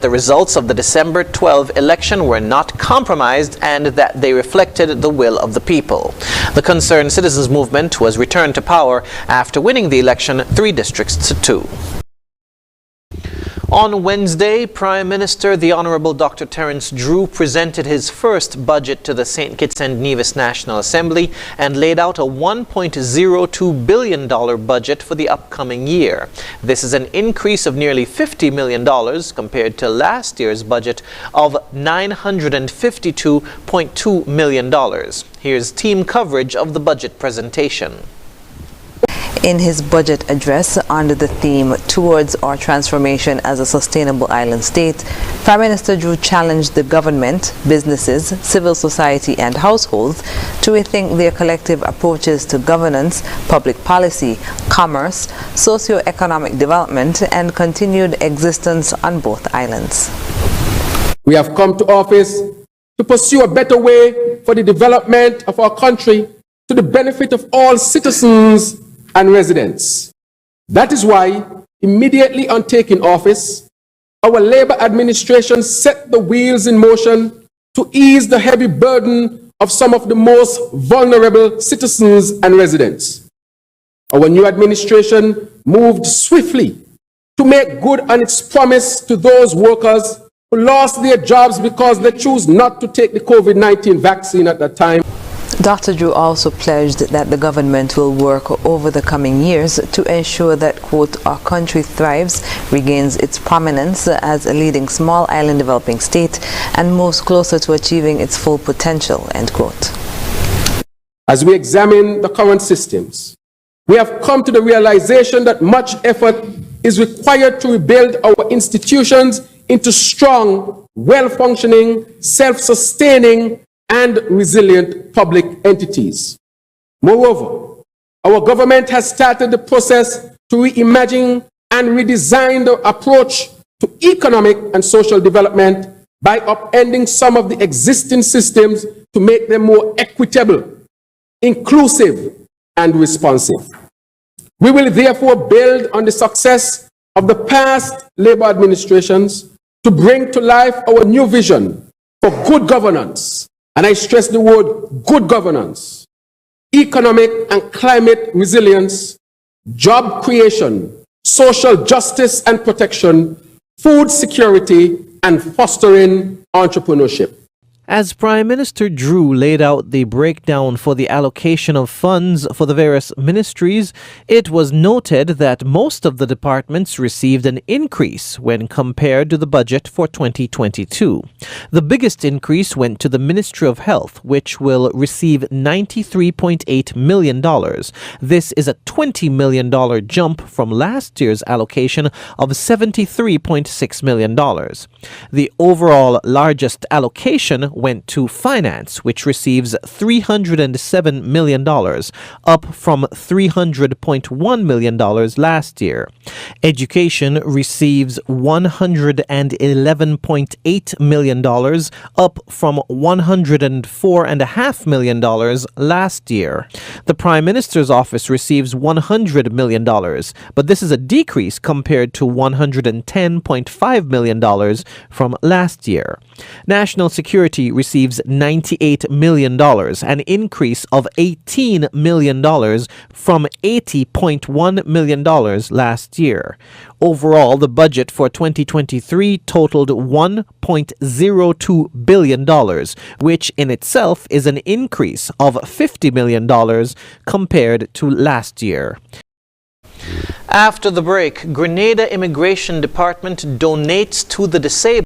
the results of the December 12 election were not compromised and that they reflected the will of the people. The Concerned Citizens Movement was returned to power after winning the election 3 districts to 2. On Wednesday, Prime Minister the Honorable Dr. Terence Drew presented his first budget to the St. Kitts and Nevis National Assembly and laid out a $1.02 billion budget for the upcoming year. This is an increase of nearly $50 million compared to last year's budget of $952.2 million. Here's team coverage of the budget presentation. In his budget address under the theme Towards Our Transformation as a Sustainable Island State, Prime Minister Drew challenged the government, businesses, civil society and households to rethink their collective approaches to governance, public policy, commerce, socio-economic development and continued existence on both islands. We have come to office to pursue a better way for the development of our country to the benefit of all citizens and residents. That is why, immediately on taking office, our Labour administration set the wheels in motion to ease the heavy burden of some of the most vulnerable citizens and residents. Our new administration moved swiftly to make good on its promise to those workers who lost their jobs because they chose not to take the COVID-19 vaccine at that time. Dr. Drew also pledged that the government will work over the coming years to ensure that, quote, our country thrives, regains its prominence as a leading small island developing state, and moves closer to achieving its full potential, end quote. As we examine the current systems, we have come to the realization that much effort is required to rebuild our institutions into strong, well-functioning, self-sustaining, and resilient public entities. Moreover, our government has started the process to reimagine and redesign the approach to economic and social development by upending some of the existing systems to make them more equitable, inclusive, and responsive. We will therefore build on the success of the past Labour administrations to bring to life our new vision for good governance. And I stress the word good governance, economic and climate resilience, job creation, social justice and protection, food security, and fostering entrepreneurship. As Prime Minister Drew laid out the breakdown for the allocation of funds for the various ministries, it was noted that most of the departments received an increase when compared to the budget for 2022. The biggest increase went to the Ministry of Health, which will receive $93.8 million. This is a $20 million jump from last year's allocation of $73.6 million. The overall largest allocation went to Finance, which receives $307 million, up from $300.1 million last year. Education receives $111.8 million, up from $104.5 million last year. The Prime Minister's office receives $100 million, but this is a decrease compared to $110.5 million from last year. National Security receives $98 million, an increase of $18 million from $80.1 million last year. Overall, the budget for 2023 totaled $1.02 billion, which in itself is an increase of $50 million compared to last year. After the break, Grenada Immigration Department donates to the disabled